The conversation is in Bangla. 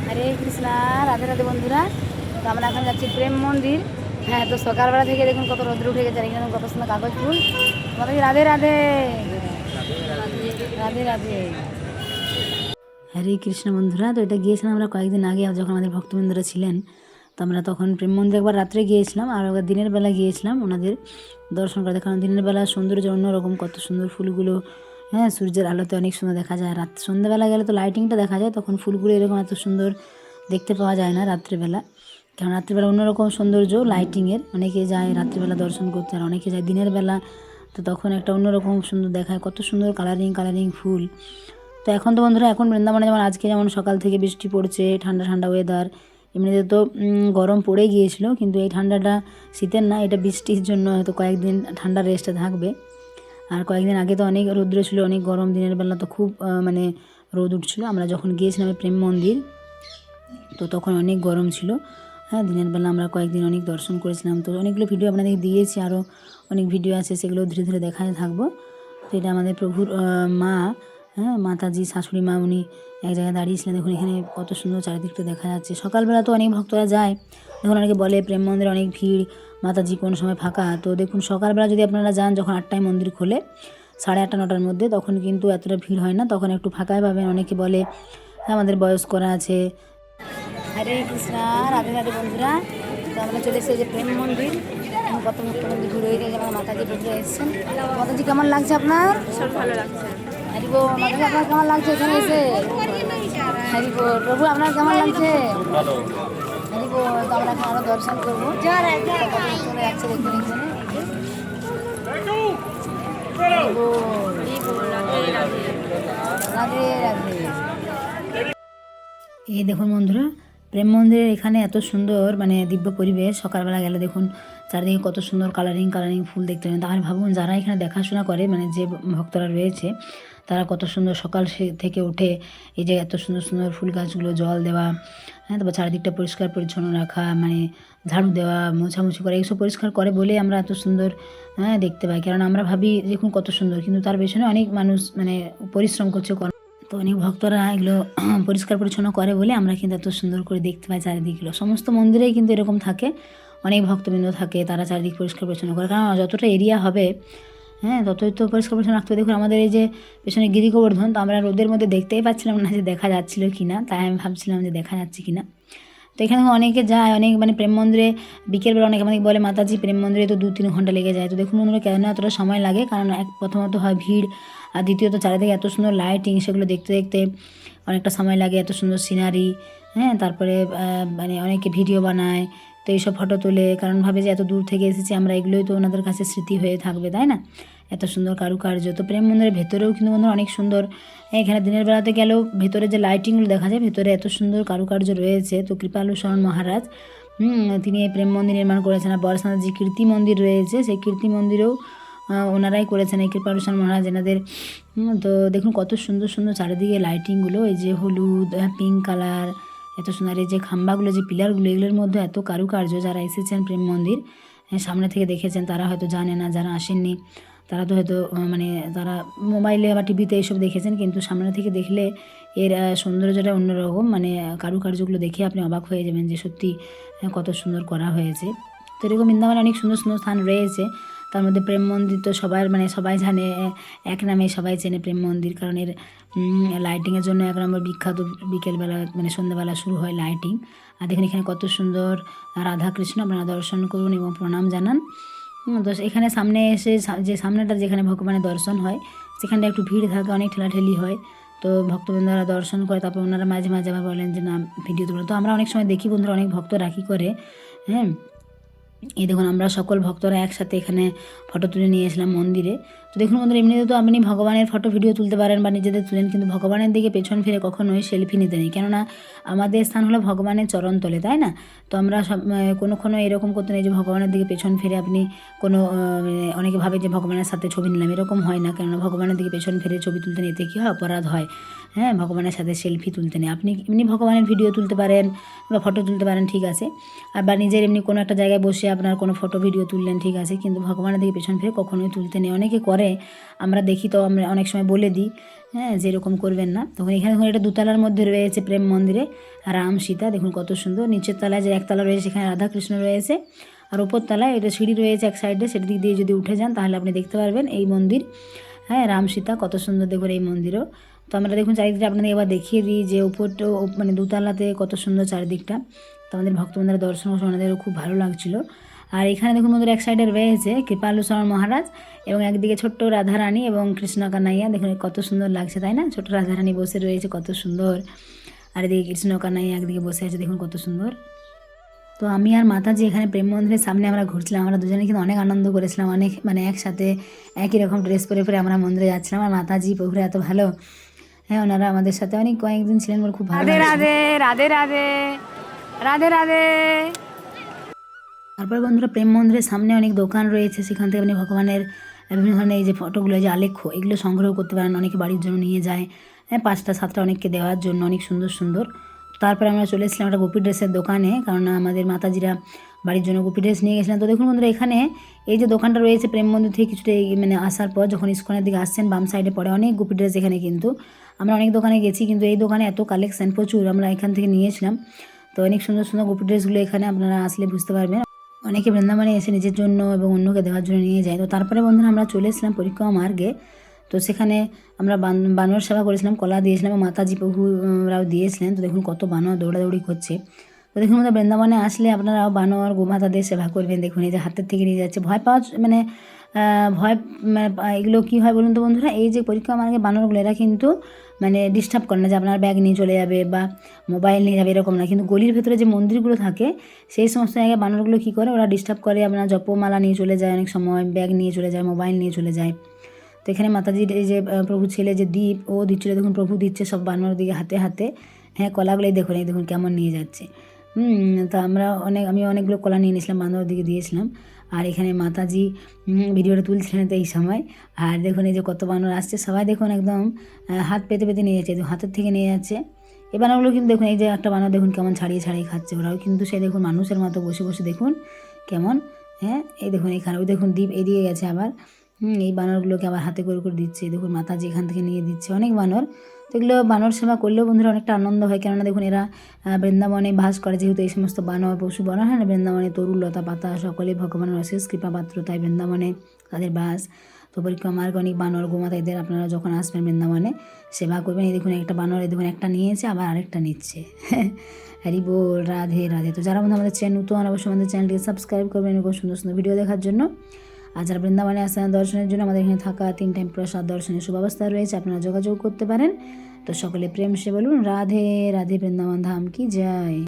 হরে কৃষ্ণা, রাধে রাধে বন্ধুরা। তো আমরা এখন যাচ্ছি প্রেম মন্দির। হ্যাঁ, তো সকালবেলা থেকে দেখুন কত রোদ্র উঠে গেছে, এখানে কত সুন্দর কাগজ ফুল। তোমাদের রাধে রাধে রাধে রাধে। হরে কৃষ্ণ বন্ধুরা, তো এটা গিয়েছিলাম আমরা কয়েকদিন আগে, যখন আমাদের ভক্তবৃন্দরা ছিলেন। তো আমরা তখন প্রেম মন্দির একবার রাত্রে গিয়েছিলাম, আর একবার দিনের বেলা গিয়েছিলাম ওনাদের দর্শন করতে। কারণ দিনের বেলা সৌন্দর্য অন্যরকম, কত সুন্দর ফুলগুলো। হ্যাঁ, সূর্যের আলোতে অনেক সুন্দর দেখা যায়। সন্ধ্যাবেলা গেলে তো লাইটিংটা দেখা যায়, তখন ফুলগুলো এরকম এত সুন্দর দেখতে পাওয়া যায় না রাত্রিবেলা। কারণ রাত্রিবেলা অন্যরকম সৌন্দর্য লাইটিংয়ের, অনেকে যায় রাত্রিবেলা দর্শন করতে, আর অনেকে যায় দিনের বেলা। তো তখন একটা অন্যরকম সুন্দর দেখায়, কত সুন্দর কালারিং কালারিং ফুল। তো এখন তো বন্ধুরা, এখন বৃন্দাবনে যেমন আজকে যেমন সকাল থেকে বৃষ্টি পড়ছে, ঠান্ডা ঠান্ডা ওয়েদার। এমনিতে তো গরম পড়ে গিয়েছিল, কিন্তু এই ঠান্ডাটা শীতের না, এটা বৃষ্টির জন্য হয়তো কয়েকদিন ঠান্ডা রেস্টে থাকবে। আর কয়েকদিন আগে তো অনেক রৌদ্র ছিল, অনেক গরম, দিনের বেলা তো খুব মানে রোদ উঠছিল। আমরা যখন গিয়েছিলাম প্রেম মন্দির, তো তখন অনেক গরম ছিল। হ্যাঁ, দিনের বেলা আমরা কয়েকদিন অনেক দর্শন করেছিলাম। তো অনেকগুলো ভিডিও আপনাদেরকে দিয়েছি, আরও অনেক ভিডিও আছে, সেগুলো ধীরে ধীরে দেখাতে থাকবো। তো এটা আমাদের প্রভুর মা, হ্যাঁ, মাতাজি শাশুড়ি মা, উনি এক জায়গায় দাঁড়িয়েছিলেন। দেখুন এখানে কত সুন্দর চারিদিকটা দেখা যাচ্ছে। সকালবেলা তো অনেক ভক্তরা যায়, দেখুন অনেকে বলে প্রেম মন্দিরে অনেক ভিড়, মাতাজি কোন সময় ফাঁকা। তো দেখুন সকালবেলা যদি আপনারা যান, যখন 8টায় মন্দির খোলে, 8:30 9টার মধ্যে, তখন কিন্তু এতটা ভিড় হয় না, তখন একটু ফাঁকাই পাবেন। অনেকে বলে আমাদের বয়স্করা আছে। হরে কৃষ্ণা, রাধে রাধে বন্ধুরা। তো আমরা চলে এসেছি যে প্রেম মন্দির, কত ভক্ত মন্দির ঘুরে হয়ে গেছে। আমার মাতাজি বন্ধুরা এসেছেন। মাতাজি কেমন লাগছে আপনার? সব ভালো লাগছে। হরিবো, মাতাজি আপনার কেমন লাগছে এখানে এসে? হরিবো, প্রভু আপনার কেমন লাগছে? হরিবো। তো আমরা এখন আরো দর্শন করবো, চলে যাচ্ছে দেখুন এখানে। হরিবো, রাধে রাধে। এই দেখুন বন্ধুরা, প্রেম মন্দিরের এখানে এত সুন্দর মানে দিব্য পরিবেশ। সকালবেলা গেলে দেখুন চারিদিকে কত সুন্দর কালারিং কালারিং ফুল দেখতে পাবেন। তাহলে ভাবুন, যারা এখানে দেখাশোনা করে, মানে যে ভক্তরা রয়েছে, তারা কত সুন্দর সকাল থেকে উঠে এই যে এত সুন্দর সুন্দর ফুল গাছগুলো জল দেওয়া, হ্যাঁ, তারপর চারিদিকটা পরিষ্কার পরিচ্ছন্ন রাখা, মানে ঝাড়ু দেওয়া, মোছামুছি করা, এইসব পরিষ্কার করে বলেই আমরা এত সুন্দর, হ্যাঁ, দেখতে পাই। কারণ আমরা ভাবি দেখুন কত সুন্দর, কিন্তু তার পেছনে অনেক মানুষ মানে পরিশ্রম করছে। তো অনেক ভক্তরা এগুলো পরিষ্কার পরিচ্ছন্ন করে বলে আমরা কিন্তু এত সুন্দর করে দেখতে পাই চারিদিকগুলো। সমস্ত মন্দিরেই কিন্তু এরকম থাকে, অনেক ভক্তবৃন্দ থাকে, তারা চারিদিক পরিষ্কার পরিচ্ছন্ন করে। কারণ যতটা এরিয়া হবে, হ্যাঁ, ততই তো পরিষ্কার পরিচ্ছন্ন রাখতে হবে। দেখুন আমাদের এই যে পেছনে গিরি গোবর্ধন, তো আমরা রোদের মধ্যে দেখতেই পাচ্ছিলাম না যে দেখা যাচ্ছিল কি না, তাই আমি ভাবছিলাম যে দেখা যাচ্ছে কি না। তো এখানে অনেকে যায়, অনেক মানে প্রেম মন্দিরে বিকেলবেলা অনেকে আমাদের বলে মাতাজি প্রেম মন্দিরে তো 2-3 ঘন্টা লেগে যায়। তো দেখুন বন্ধুরা, কেন এতটা সময় লাগে? কারণ প্রথমত হয় ভিড়, আর দ্বিতীয়ত চারিদিকে এত সুন্দর লাইটিং, সেগুলো দেখতে দেখতে অনেকটা সময় লাগে। এত সুন্দর সিনারি, হ্যাঁ, তারপরে মানে অনেকে ভিডিও বানায়, তো এইসব ফটো তোলে, কারণ ভাবে যে এত দূর থেকে এসেছি আমরা, এগুলোই তো ওনাদের কাছে স্মৃতি হয়ে থাকবে, তাই না? এত সুন্দর কারুকার্য। তো প্রেম মন্দিরের ভেতরেও কিন্তু বন্ধুরা অনেক সুন্দর। এখানে দিনের বেলাতে গেলেও ভেতরে যে লাইটিংগুলো দেখা যায়, ভেতরে এত সুন্দর কারুকার্য রয়েছে। তো কৃপালু শরণ মহারাজ, তিনি এই প্রেম মন্দির নির্মাণ করেছেন। আর বরসানাথ যে কীর্তি মন্দির রয়েছে, সেই কীর্তি মন্দিরেও ওনারাই করেছেন, এই কৃপালু শরণ মহারাজ এনাদের। তো দেখুন কত সুন্দর সুন্দর চারিদিকে লাইটিংগুলো, এই যে হলুদ, পিঙ্ক কালার, এত সুন্দর। এই যে খাম্বাগুলো, যে পিলারগুলো, এগুলোর মধ্যে এত কারুকার্য। যারা এসেছেন প্রেম মন্দির, সামনে থেকে দেখেছেন, তারা হয়তো জানে না। যারা আসেননি তারা তো হয়তো মানে তারা মোবাইলে বা টিভিতে এইসব দেখেছেন, কিন্তু সামনে থেকে দেখলে এর সৌন্দর্যটা অন্যরকম। মানে কারুকার্যগুলো দেখে আপনি অবাক হয়ে যাবেন যে সত্যি কত সুন্দর করা হয়েছে। তো এরকম বৃন্দাবনে অনেক সুন্দর সুন্দর স্থান রয়েছে, তার মধ্যে প্রেম মন্দির তো সবার মানে সবাই জানে, এক নামে সবাই চেনে প্রেম মন্দির। কারণ এর লাইটিংয়ের জন্য 1 নম্বর বিখ্যাত। বিকেলবেলা মানে সন্ধ্যাবেলা শুরু হয় লাইটিং। আর দেখুন এখানে কত সুন্দর রাধাকৃষ্ণ, আপনারা দর্শন করুন এবং প্রণাম জানান। তো এখানে সামনে এসে যে সামনেটা যেখানে ভগবানের দর্শন হয়, সেখানটা একটু ভিড় থাকে, অনেক ঠেলাঠেলি হয়। তো ভক্তবৃন্দরা দর্শন করে, তারপর ওনারা মাঝে মাঝে আবার বলেন যে না ভিডিও তুলো। তো আমরা অনেক সময় দেখি বন্ধুরা, অনেক ভক্ত রাখি করে, হ্যাঁ। এই দেখুন আমরা সকল ভক্তরা একসাথে এখানে ফটো তুলে নিয়ে এসলাম মন্দিরে। তো দেখুন বন্ধুরা, এমনিতে তো আপনি ভগবানের ফটো ভিডিও তুলতে পারেন বা নিজেদের তুলেন, কিন্তু ভগবানের দিকে পেছন ফিরে কখনোই সেলফি নিতে নেই। কেননা আমাদের স্থান হলো ভগবানের চরণতলে, তাই না? তো আমরা সব কোনো এরকম করতে নেই যে ভগবানের দিকে পেছন ফিরে আপনি কোনো অনেকে ভাবে যে ভগবানের সাথে ছবি নিলাম, এরকম হয় না। কেননা ভগবানের দিকে পেছন ফিরে ছবি তুলতে নিতে কী হয়? অপরাধ হয়। হ্যাঁ, ভগবানের সাথে সেলফি তুলতে নেই। আপনি এমনি ভগবানের ভিডিও তুলতে পারেন বা ফটো তুলতে পারেন, ঠিক আছে। আর বা নিজের এমনি কোনো একটা জায়গায় বসে আপনার কোনো ফটো ভিডিও তুললেন, ঠিক আছে, কিন্তু ভগবানের দিকে পেছন ফিরে কখনোই তুলতে নেই। অনেকে করে, আমরা দেখি, তো আমরা অনেক সময় বলে দিই হ্যাঁ, যেরকম করবেন না। তখন এখানে দেখুন এটা দোতলার মধ্যে রয়েছে প্রেম মন্দিরে রাম সীতা, দেখুন কত সুন্দর। নিচের তলায় যে একতলা রয়েছে সেখানে রাধাকৃষ্ণ রয়েছে, আর ওপর তলায় এটা সিঁড়ি রয়েছে এক সাইডে, সেটা দিক দিয়ে যদি উঠে যান তাহলে আপনি দেখতে পারবেন এই মন্দির। হ্যাঁ, রাম সীতা কত সুন্দর দেখুন এই মন্দিরও। তো আমরা দেখুন চারিদিকটা আপনাদের এবার দেখিয়ে দিই যে উপরটা মানে দোতলাতে কত সুন্দর চারিদিকটা। তো আমাদের ভক্তবৃন্দরা দর্শন করছে, ওনাদেরও খুব ভালো লাগছিল। আর এখানে দেখুন বন্ধুরা এক সাইডে রয়েছে কৃপালু শরণ মহারাজ এবং একদিকে ছোট্ট রাধারানী এবং কৃষ্ণ কানাইয়া, দেখুন কত সুন্দর লাগছে তাই না? ছোট রাধারানী বসে রয়েছে কত সুন্দর, আর এদিকে কৃষ্ণ কানাইয়া একদিকে বসে আছে, দেখুন কত সুন্দর। তো আমি আর মাতাজি এখানে প্রেম মন্দিরের সামনে আমরা ঘুরছিলাম, আমরা দুজনে কিন্তু অনেক আনন্দ করেছিলাম, অনেক মানে একসাথে একই রকম ড্রেস পরে পরে আমরা মন্দিরে যাচ্ছিলাম। আর মাতাজি প্রভুরা এত ভালো, হ্যাঁ ওনারা আমাদের সাথে অনেক কয়েকদিন ছিলেন বলে খুব ভালো। রাধে রাধে রাধে রাধে রাধে রাধে। তারপরে বন্ধুরা প্রেম মন্দিরের সামনে অনেক দোকান রয়েছে, সেখান থেকে আপনি ভগবানের বিভিন্ন ধরনের এই যে ফটোগুলো, যে আলেখ্য, এগুলো সংগ্রহ করতে পারেন। অনেকে বাড়ির জন্য নিয়ে যায়, হ্যাঁ 5টা 7টা অনেককে দেওয়ার জন্য, অনেক সুন্দর সুন্দর। তারপরে আমরা চলে এসেছিলাম একটা গোপী ড্রেসের দোকানে, কারণ আমাদের মাতাজিরা বাড়ির জন্য গোপী ড্রেস নিয়ে গেছিলেন। তো দেখুন বন্ধুরা এখানে এই যে দোকানটা রয়েছে প্রেম মন্দির থেকে কিছুটা মানে আসার পর যখন ইস্কনের দিকে আসছেন বাম সাইডে পড়ে অনেক গোপী ড্রেস এখানে। কিন্তু আমরা অনেক দোকানে গেছি কিন্তু এই দোকানে এত কালেকশন প্রচুর, আমরা এখান থেকে নিয়েছিলাম। তো অনেক সুন্দর সুন্দর গোপী ড্রেসগুলো এখানে আপনারা আসলে বুঝতে পারবেন। অনেকে বৃন্দাবনে এসে নিজের জন্য এবং অন্যকে দেওয়ার জন্য নিয়ে যায়। তো তারপরে বন্ধুরা আমরা চলে এসেছিলাম পরিক্রমা মার্গে। তো সেখানে আমরা বানর সেবা করেছিলাম, কলা দিয়েছিলাম এবং মাতাজি প্রভুরাও দিয়েছিলেন। তো দেখুন কত বানর দৌড়াদৌড়ি করছে। তো দেখুন আমাদের বৃন্দাবনে আসলে আপনারাও বানর গোমাতাদের সেবা করবেন। দেখুন এই যে হাতের থেকে নিয়ে যাচ্ছে, ভয় পাওয়া মানে ভয় মানে এগুলো কী হয় বলুন তো বন্ধুরা, এই যে পরিক্রমা মার্গে বানরগুলো এরা কিন্তু মানে ডিস্টার্ব করে না যে আপনার ব্যাগ নিয়ে চলে যাবে বা মোবাইল নিয়ে যাবে, এরকম না। কিন্তু গলির ভেতরে যে মন্দিরগুলো থাকে সেই সমস্ত জায়গায় বানরগুলো কী করে, ওরা ডিস্টার্ব করে, আপনার জপমালা নিয়ে চলে যায়, অনেক সময় ব্যাগ নিয়ে চলে যায়, মোবাইল নিয়ে চলে যায়। তো এখানে মাতাজির এই যে প্রভু ছেলে যে দীপ ও দিচ্ছিলো, দেখুন প্রভু দিচ্ছে সব বানর দিকে হাতে হাতে, হ্যাঁ কলাগুলোই দেখুন, এই দেখুন কেমন নিয়ে যাচ্ছে। তো আমি অনেকগুলো কলা নিয়ে নিয়েছিলাম, বানর দিকে দিয়েছিলাম। আর এখানে মাতাজি ভিডিওটা তুলছিলেন তো এই সময়। আর দেখুন এই যে কত বানর আসছে, সবাই দেখুন একদম হাত পেতে পেতে নিয়ে যাচ্ছে, হাতের থেকে নিয়ে যাচ্ছে। এই বানরগুলো কিন্তু দেখুন, এই যে একটা বানর দেখুন কেমন ছাড়িয়ে ছাড়িয়ে খাচ্ছে, ওরাও কিন্তু সে দেখুন মানুষের মতো বসে বসে দেখুন কেমন। হ্যাঁ এই দেখুন এখানে ওই দেখুন দ্বীপ এদিকে গেছে আবার, এই বানরগুলোকে আবার হাতে করে করে দিচ্ছে, দেখুন মাতাজি এখান থেকে নিয়ে দিচ্ছে অনেক বানর। তো এগুলো বানর সেবা করলেও বন্ধুরা অনেকটা আনন্দ হয়, কেননা দেখুন এরা বৃন্দাবনে বাস করে, যেহেতু এই সমস্ত বানর পশু বানর, হ্যাঁ বৃন্দাবনে তরু লতা পাতা সকলে ভগবানের অশেষ কৃপাপাত্র, তাই বৃন্দাবনে তাদের বাস। তো পরিক্রমা মার্গে অনেক বানর গোমাতা, এদের আপনারা যখন আসবেন বৃন্দাবনে সেবা করবেন। এই দেখুন একটা বানর, এই দেখুন একটা নিয়েছে আবার আরেকটা নিচ্ছে। হরি বল, রাধে রাধে। তো যারা বন্ধু আমাদের চ্যানেল নতুন, অবশ্যই আমাদের চ্যানেলটিকে সাবস্ক্রাইব করবেন এরকম সুন্দর সুন্দর ভিডিও দেখার জন্য। আর যারা বৃন্দাবনে আসেন দর্শনের জন্য, আমাদের এখানে থাকা 3 টাইম প্রসাদ দর্শনের সুব্যবস্থা রয়েছে, আপনারা যোগাযোগ করতে পারেন। তো সকলে প্রেম সে বলুন রাধে রাধে, বৃন্দাবন ধাম কি জয়।